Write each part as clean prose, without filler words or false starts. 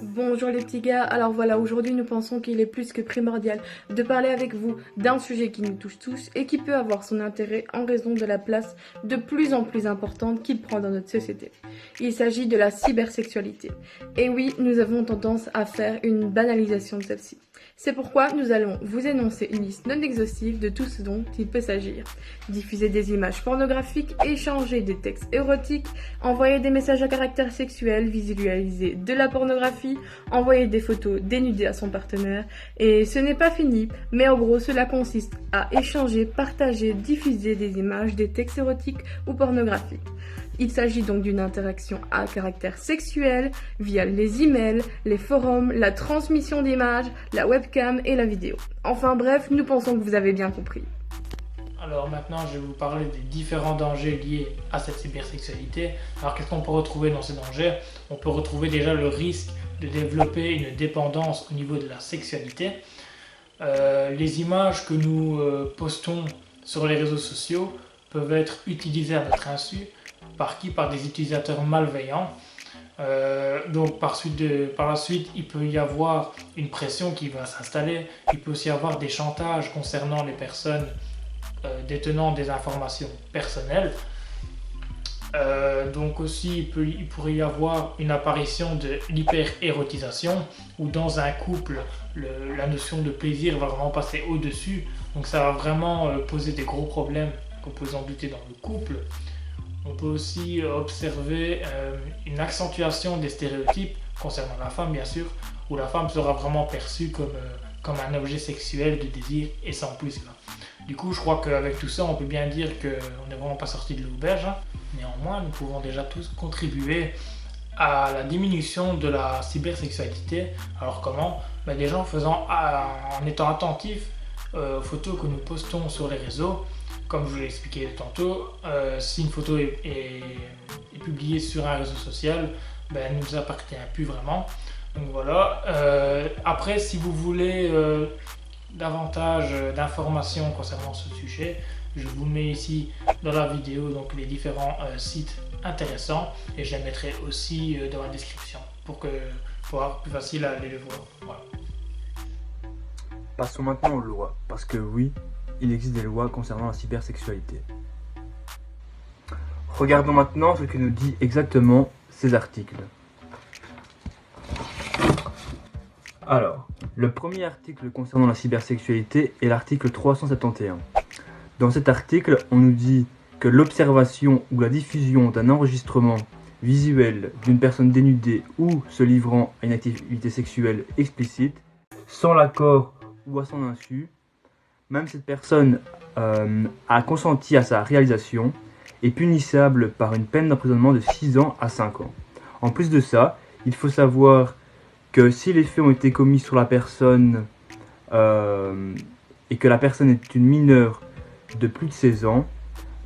Bonjour les petits gars, alors voilà, aujourd'hui nous pensons qu'il est plus que primordial de parler avec vous d'un sujet qui nous touche tous et qui peut avoir son intérêt en raison de la place de plus en plus importante qu'il prend dans notre société. Il s'agit de la cybersexualité. Et oui, nous avons tendance à faire une banalisation de celle-ci. C'est pourquoi nous allons vous énoncer une liste non exhaustive de tout ce dont il peut s'agir. Diffuser des images pornographiques, échanger des textes érotiques, envoyer des messages à caractère sexuel, visualiser de la pornographie, envoyer des photos dénudées à son partenaire. Et ce n'est pas fini, mais en gros cela consiste à échanger, partager, diffuser des images, des textes érotiques ou pornographiques. Il s'agit donc d'une interaction à caractère sexuel via les emails, les forums, la transmission d'images, la webcam et la vidéo. Enfin bref, nous pensons que vous avez bien compris. Alors maintenant, je vais vous parler des différents dangers liés à cette cybersexualité. Alors qu'est-ce qu'on peut retrouver dans ces dangers? On peut retrouver déjà le risque de développer une dépendance au niveau de la sexualité. Les images que nous postons sur les réseaux sociaux peuvent être utilisées à notre insu. Par qui? Par des utilisateurs malveillants. Donc par la suite, il peut y avoir une pression qui va s'installer. Il peut aussi y avoir des chantages concernant les personnes détenant des informations personnelles. Donc aussi, il pourrait y avoir une apparition de l'hyper-érotisation, où dans un couple, la notion de plaisir va vraiment passer au-dessus. Donc ça va vraiment poser des gros problèmes qu'on peut en douter dans le couple. On peut aussi observer une accentuation des stéréotypes concernant la femme, bien sûr, où la femme sera vraiment perçue comme un objet sexuel de désir et sans plus. Du coup, je crois qu'avec tout ça, on peut bien dire qu'on n'est vraiment pas sorti de l'auberge. Néanmoins, nous pouvons déjà tous contribuer à la diminution de la cybersexualité. Alors comment? Déjà en étant attentifs aux photos que nous postons sur les réseaux. Comme je vous l'ai expliqué tantôt, si une photo est publiée sur un réseau social, elle ne nous appartient plus vraiment. Donc voilà. Après, si vous voulez davantage d'informations concernant ce sujet, je vous mets ici dans la vidéo donc les différents sites intéressants et je les mettrai aussi dans la description pour avoir plus facile à aller les voir. Voilà. Passons maintenant aux lois, parce que oui, il existe des lois concernant la cybersexualité. Regardons maintenant ce que nous dit exactement ces articles. Alors, le premier article concernant la cybersexualité est l'article 371. Dans cet article, on nous dit que l'observation ou la diffusion d'un enregistrement visuel d'une personne dénudée ou se livrant à une activité sexuelle explicite, sans l'accord ou à son insu, même cette personne a consenti à sa réalisation, est punissable par une peine d'emprisonnement de 6 ans à 5 ans. En plus de ça, il faut savoir que si les faits ont été commis sur la personne et que la personne est une mineure de plus de 16 ans,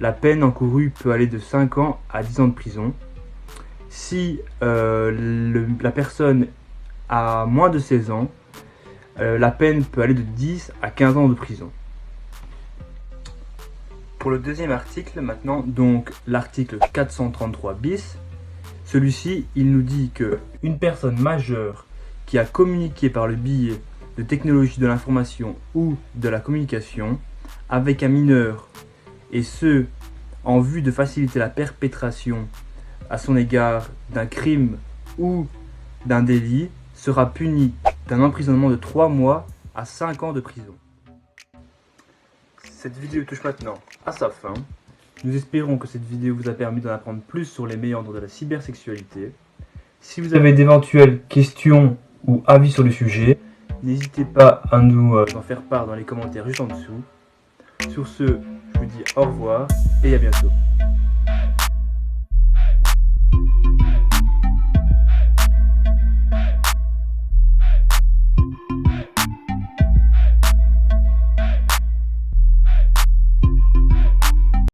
la peine encourue peut aller de 5 ans à 10 ans de prison. Si la personne a moins de 16 ans, la peine peut aller de 10 à 15 ans de prison. Pour le deuxième article maintenant, donc l'article 433 bis, celui-ci, il nous dit que une personne majeure qui a communiqué par le biais de technologies de l'information ou de la communication avec un mineur, et ce, en vue de faciliter la perpétration à son égard d'un crime ou d'un délit, sera puni d'un emprisonnement de 3 mois à 5 ans de prison. Cette vidéo touche maintenant à sa fin. Nous espérons que cette vidéo vous a permis d'en apprendre plus sur les méandres de la cybersexualité. Si vous avez d'éventuelles questions ou avis sur le sujet, n'hésitez pas à nous en faire part dans les commentaires juste en dessous. Sur ce, je vous dis au revoir et à bientôt.